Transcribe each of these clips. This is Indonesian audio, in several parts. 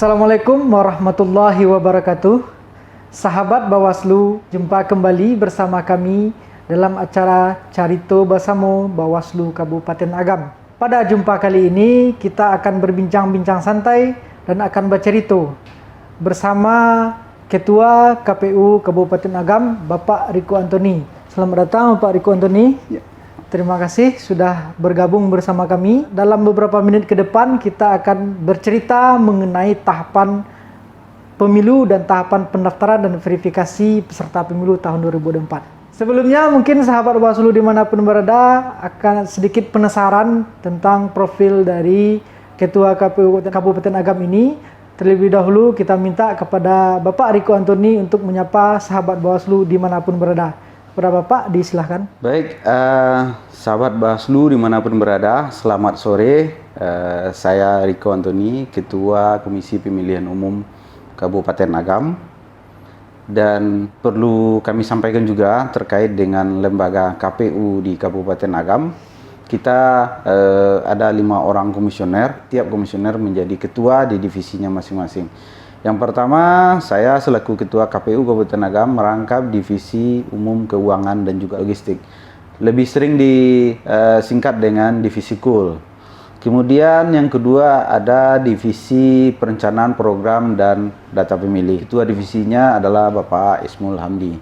Assalamualaikum warahmatullahi wabarakatuh. Sahabat Bawaslu, jumpa kembali bersama kami dalam acara Carito Basamo Bawaslu Kabupaten Agam. Pada jumpa kali ini kita akan berbincang-bincang santai dan akan bercerita bersama Ketua KPU Kabupaten Agam, Bapak Riko Antoni. Selamat datang Bapak Riko Antoni. Ya. Terima kasih sudah bergabung bersama kami. Dalam beberapa menit ke depan kita akan bercerita mengenai tahapan pemilu dan tahapan pendaftaran dan verifikasi peserta pemilu tahun 2024. Sebelumnya mungkin sahabat Bawaslu dimanapun berada akan sedikit penasaran tentang profil dari Ketua KPU Kabupaten Agam ini. Terlebih dahulu kita minta kepada Bapak Riko Antoni untuk menyapa sahabat Bawaslu dimanapun berada. Kepada Bapak disilahkan. Baik, sahabat Bawaslu dimanapun berada, selamat sore. Saya Riko Antoni, Ketua Komisi Pemilihan Umum Kabupaten Agam. Dan perlu kami sampaikan juga terkait dengan lembaga KPU di Kabupaten Agam. Kita ada 5 orang komisioner, tiap komisioner menjadi ketua di divisinya masing-masing. Yang pertama, saya selaku Ketua KPU Kabupaten Agam merangkap Divisi Umum Keuangan dan juga Logistik. Lebih sering disingkat dengan Divisi KUL. Kemudian yang kedua ada Divisi Perencanaan Program dan Data Pemilih. Ketua divisinya adalah Bapak Ismul Hamdi.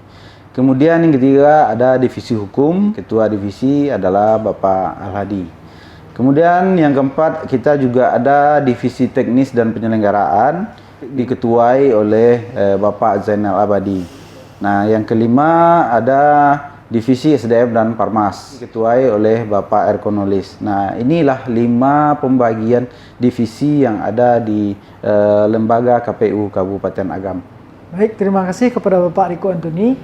Kemudian yang ketiga ada Divisi Hukum. Ketua divisi adalah Bapak Al-Hadi. Kemudian yang keempat kita juga ada Divisi Teknis dan Penyelenggaraan, diketuai oleh Bapak Zainal Abadi. Nah, yang kelima ada Divisi SDM dan Parmas, diketuai oleh Bapak Erkonolis. Nah, inilah 5 pembagian divisi yang ada di lembaga KPU Kabupaten Agam. Baik, terima kasih kepada Bapak Riko Antoni.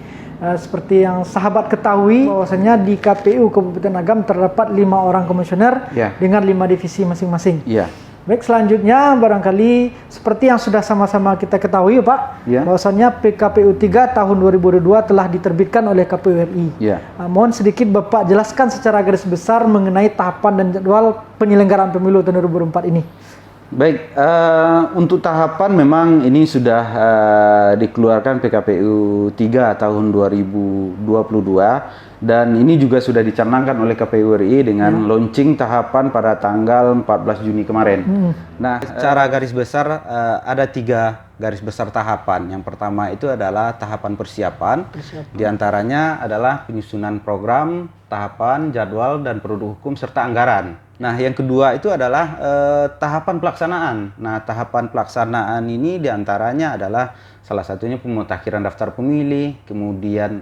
Seperti yang sahabat ketahui, bahwasanya di KPU Kabupaten Agam terdapat 5 orang komisioner dengan 5 divisi masing-masing. Baik, selanjutnya barangkali seperti yang sudah sama-sama kita ketahui Pak, bahwasannya PKPU 3 tahun 2022 telah diterbitkan oleh KPU RI. Mohon sedikit Bapak jelaskan secara garis besar mengenai tahapan dan jadwal penyelenggaraan pemilu tahun 2024 ini. Baik, untuk tahapan memang ini sudah dikeluarkan PKPU 3 tahun 2022 dan ini juga sudah dicanangkan oleh KPU RI dengan launching tahapan pada tanggal 14 Juni kemarin. Nah, secara garis besar ada 3 garis besar tahapan. Yang pertama itu adalah tahapan persiapan. Di antaranya adalah penyusunan program, tahapan, jadwal, dan produk hukum serta anggaran. Nah, yang kedua itu adalah tahapan pelaksanaan. Nah, tahapan pelaksanaan ini diantaranya adalah salah satunya pemutakhiran daftar pemilih, kemudian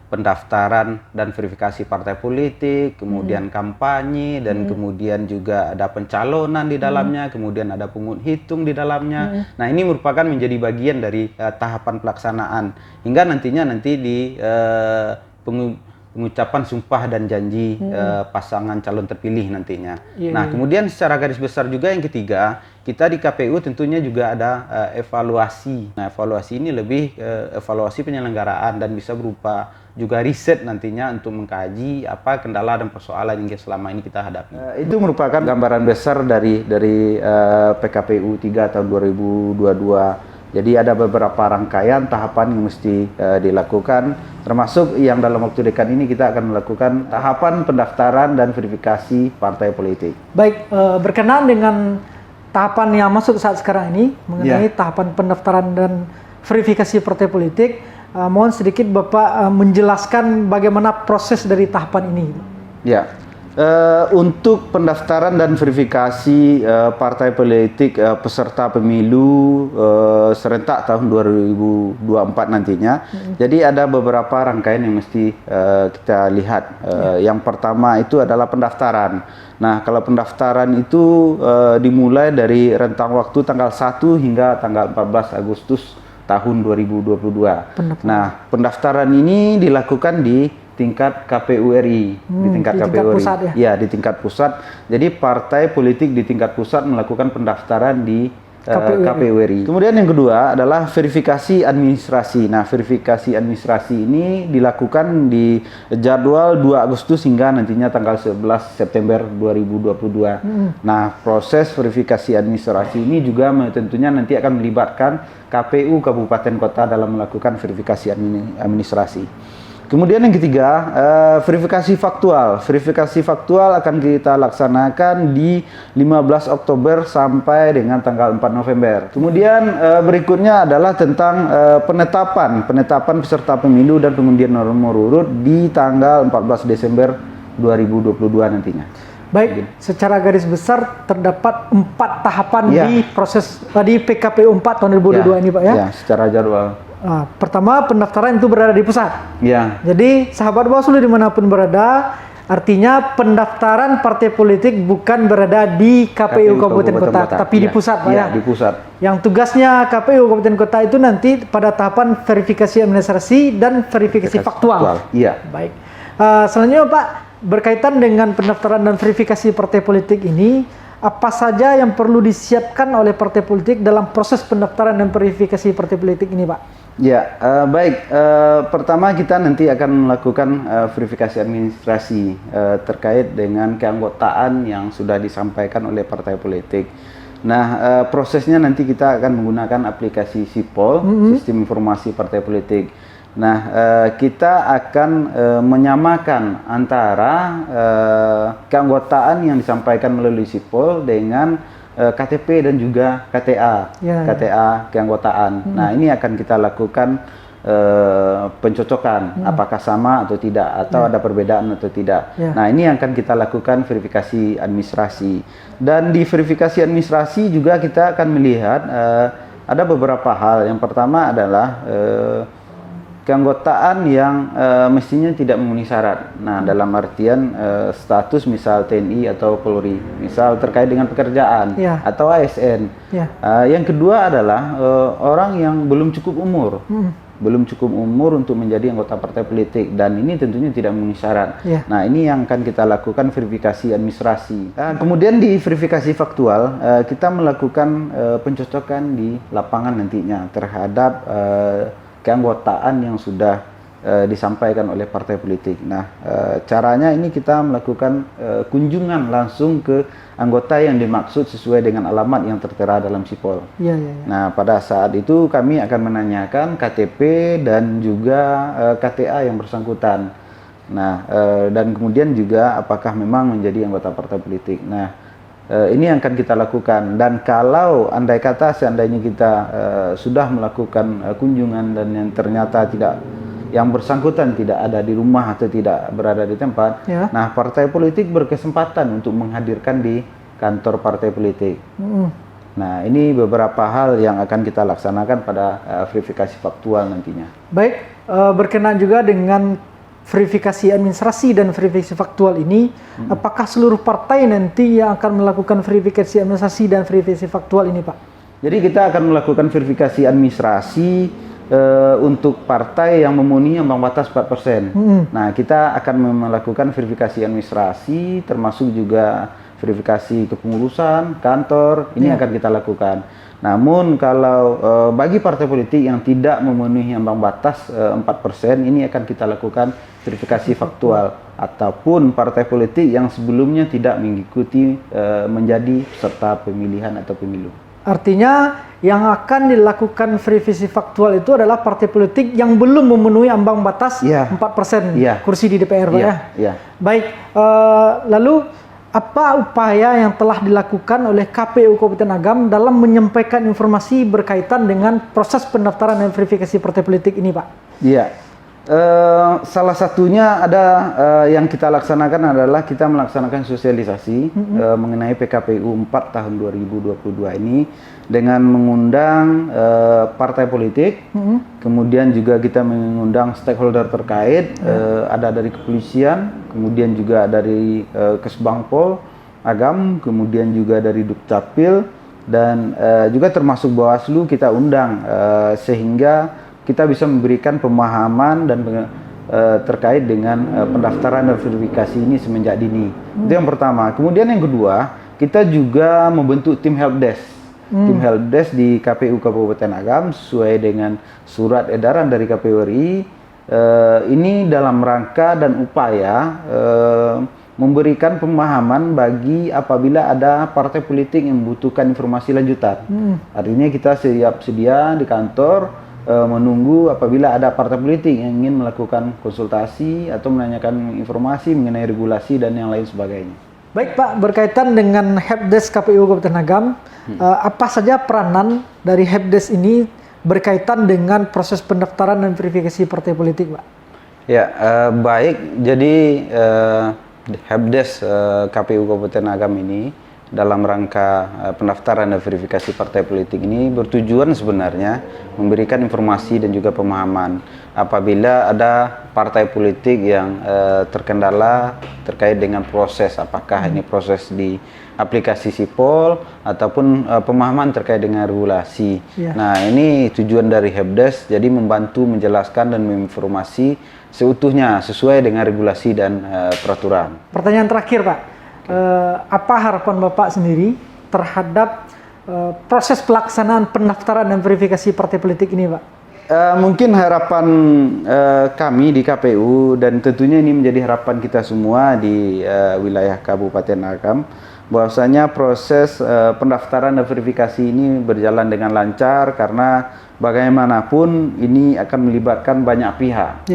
pendaftaran dan verifikasi partai politik, kemudian kampanye, dan kemudian juga ada pencalonan di dalamnya, kemudian ada pungut hitung di dalamnya. Nah, ini merupakan menjadi bagian dari tahapan pelaksanaan hingga nantinya di pengucapan sumpah dan janji pasangan calon terpilih nantinya. Nah, kemudian secara garis besar juga yang ketiga, kita di KPU tentunya juga ada evaluasi. Nah, evaluasi ini lebih evaluasi penyelenggaraan dan bisa berupa juga riset nantinya untuk mengkaji apa kendala dan persoalan yang selama ini kita hadapi. Itu merupakan gambaran besar dari PKPU 3 tahun 2022. Jadi ada beberapa rangkaian tahapan yang mesti dilakukan, termasuk yang dalam waktu dekat ini kita akan melakukan tahapan pendaftaran dan verifikasi partai politik. Baik, berkenaan dengan tahapan yang masuk saat sekarang ini mengenai tahapan pendaftaran dan verifikasi partai politik, mohon sedikit Bapak menjelaskan bagaimana proses dari tahapan ini. Untuk pendaftaran dan verifikasi partai politik peserta pemilu serentak tahun 2024 nantinya. Jadi ada beberapa rangkaian yang mesti kita lihat. Yang pertama itu adalah pendaftaran. Nah, kalau pendaftaran itu dimulai dari rentang waktu tanggal 1 hingga tanggal 14 Agustus tahun 2022. Nah, pendaftaran ini dilakukan di tingkat KPU RI, di tingkat KPU RI. Pusat, di tingkat pusat. Jadi partai politik di tingkat pusat melakukan pendaftaran di KPU RI. Kemudian yang kedua adalah verifikasi administrasi. Nah, verifikasi administrasi ini dilakukan di jadwal 2 Agustus hingga nantinya tanggal 11 September 2022. Nah, proses verifikasi administrasi ini juga tentunya nanti akan melibatkan KPU Kabupaten Kota dalam melakukan verifikasi administrasi. Kemudian yang ketiga, verifikasi faktual. Verifikasi faktual akan kita laksanakan di 15 Oktober sampai dengan tanggal 4 November. Kemudian berikutnya adalah tentang penetapan peserta pemilu dan pengundian nomor urut di tanggal 14 Desember 2022 nantinya. Baik, secara garis besar terdapat 4 tahapan di proses di PKPU 4 tahun 2022 ini Pak ya? Ya, secara jadwal. Pertama, pendaftaran itu berada di pusat. Ya. Jadi, sahabat Bawaslu dimanapun berada, artinya pendaftaran partai politik bukan berada di KPU Kabupaten Kota, tapi di pusat, Pak ya? Di pusat. Yang tugasnya KPU Kabupaten Kota itu nanti pada tahapan verifikasi administrasi dan verifikasi faktual. Iya. Baik. Selanjutnya, Pak, berkaitan dengan pendaftaran dan verifikasi partai politik ini, apa saja yang perlu disiapkan oleh partai politik dalam proses pendaftaran dan verifikasi partai politik ini, Pak? Ya, baik. Pertama kita nanti akan melakukan verifikasi administrasi terkait dengan keanggotaan yang sudah disampaikan oleh partai politik. Nah, prosesnya nanti kita akan menggunakan aplikasi Sipol, Sistem Informasi Partai Politik. Nah, kita akan menyamakan antara keanggotaan yang disampaikan melalui Sipol dengan KTP dan juga KTA, KTA keanggotaan. Nah, ini akan kita lakukan pencocokan, apakah sama atau tidak, atau ada perbedaan atau tidak. Nah, ini akan kita lakukan verifikasi administrasi. Dan di verifikasi administrasi juga kita akan melihat ada beberapa hal. Yang pertama adalah keanggotaan yang mestinya tidak memenuhi syarat. Nah, dalam artian status misal TNI atau Polri, misal terkait dengan pekerjaan atau ASN. Yang kedua adalah orang yang belum cukup umur. Belum cukup umur untuk menjadi anggota partai politik, dan ini tentunya tidak memenuhi syarat. Nah, ini yang akan kita lakukan verifikasi administrasi. Kemudian di verifikasi faktual, kita melakukan pencocokan di lapangan nantinya terhadap keanggotaan yang sudah disampaikan oleh partai politik. Nah, caranya ini kita melakukan kunjungan langsung ke anggota yang dimaksud sesuai dengan alamat yang tertera dalam Sipol. Nah, pada saat itu kami akan menanyakan KTP dan juga KTA yang bersangkutan. Nah, dan kemudian juga apakah memang menjadi anggota partai politik. Nah, ini yang akan kita lakukan. Dan kalau andai kata seandainya kita sudah melakukan kunjungan dan yang ternyata yang bersangkutan tidak ada di rumah atau tidak berada di tempat, nah, partai politik berkesempatan untuk menghadirkan di kantor partai politik. Nah, ini beberapa hal yang akan kita laksanakan pada verifikasi faktual nantinya. Baik, berkenaan juga dengan verifikasi administrasi dan verifikasi faktual ini, apakah seluruh partai nanti yang akan melakukan verifikasi administrasi dan verifikasi faktual ini, Pak? Jadi kita akan melakukan verifikasi administrasi untuk partai yang memenuhi ambang batas 4%. Nah, kita akan melakukan verifikasi administrasi, termasuk juga verifikasi kepengurusan, kantor, ini akan kita lakukan. Namun kalau bagi partai politik yang tidak memenuhi ambang batas 4%, ini akan kita lakukan verifikasi faktual, ataupun partai politik yang sebelumnya tidak mengikuti menjadi peserta pemilihan atau pemilu. Artinya yang akan dilakukan verifikasi faktual itu adalah partai politik yang belum memenuhi ambang batas 4% kursi di DPR, Pak ya? Baik, lalu apa upaya yang telah dilakukan oleh KPU Kabupaten Agam dalam menyampaikan informasi berkaitan dengan proses pendaftaran dan verifikasi partai politik ini, Pak? Salah satunya ada yang kita laksanakan adalah kita melaksanakan sosialisasi mengenai PKPU 4 tahun 2022 ini dengan mengundang partai politik, kemudian juga kita mengundang stakeholder terkait, ada dari kepolisian, kemudian juga dari Kesbangpol Agam, kemudian juga dari Dukcapil, dan juga termasuk Bawaslu kita undang sehingga kita bisa memberikan pemahaman dan terkait dengan pendaftaran dan verifikasi ini semenjak dini. Itu yang pertama. Kemudian yang kedua, kita juga membentuk tim helpdesk. Tim helpdesk di KPU Kabupaten Agam sesuai dengan surat edaran dari KPU RI. Ini dalam rangka dan upaya memberikan pemahaman bagi apabila ada partai politik yang membutuhkan informasi lanjutan. Artinya kita siap sedia di kantor menunggu apabila ada partai politik yang ingin melakukan konsultasi atau menanyakan informasi mengenai regulasi dan yang lain sebagainya. Baik Pak, berkaitan dengan helpdesk KPU Kabupaten Agam, apa saja peranan dari helpdesk ini berkaitan dengan proses pendaftaran dan verifikasi partai politik, Pak? Ya, baik. Jadi helpdesk KPU Kabupaten Agam ini dalam rangka pendaftaran dan verifikasi partai politik ini bertujuan sebenarnya memberikan informasi dan juga pemahaman apabila ada partai politik yang terkendala terkait dengan proses, apakah ini proses di aplikasi sipol ataupun pemahaman terkait dengan regulasi. Nah, ini tujuan dari helpdesk, jadi membantu menjelaskan dan menginformasi seutuhnya sesuai dengan regulasi dan peraturan. Pertanyaan terakhir, Pak. Apa harapan Bapak sendiri terhadap proses pelaksanaan pendaftaran dan verifikasi partai politik ini, Pak? Mungkin harapan kami di KPU dan tentunya ini menjadi harapan kita semua di wilayah Kabupaten Agam, bahwasanya proses pendaftaran dan verifikasi ini berjalan dengan lancar karena bagaimanapun ini akan melibatkan banyak pihak,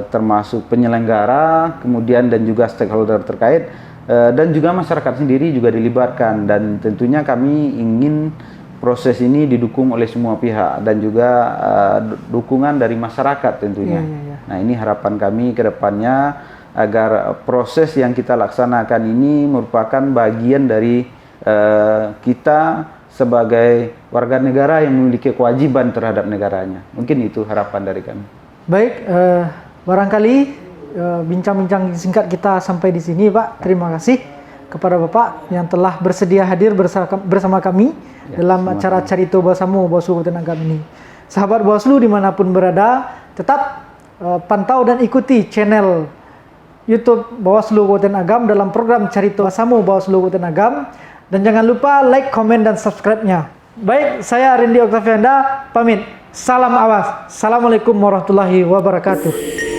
termasuk penyelenggara, kemudian dan juga stakeholder terkait. Dan juga masyarakat sendiri juga dilibatkan, dan tentunya kami ingin proses ini didukung oleh semua pihak dan juga dukungan dari masyarakat tentunya. Nah, ini harapan kami ke depannya agar proses yang kita laksanakan ini merupakan bagian dari kita sebagai warga negara yang memiliki kewajiban terhadap negaranya. Mungkin itu harapan dari kami. Baik, barangkali bincang-bincang singkat kita sampai di sini, Pak. Terima kasih kepada Bapak yang telah bersedia hadir bersama kami dalam acara Carito Basamu Bawaslu Kabupaten Agam ini. Sahabat Bawaslu dimanapun berada, tetap pantau dan ikuti channel YouTube Bawaslu Kabupaten Agam dalam program Carito Basamu Bawaslu Kabupaten Agam, dan jangan lupa like, komen, dan subscribe-nya. Baik, saya Rindi Oktavianda pamit. Salam awas. Assalamualaikum warahmatullahi wabarakatuh.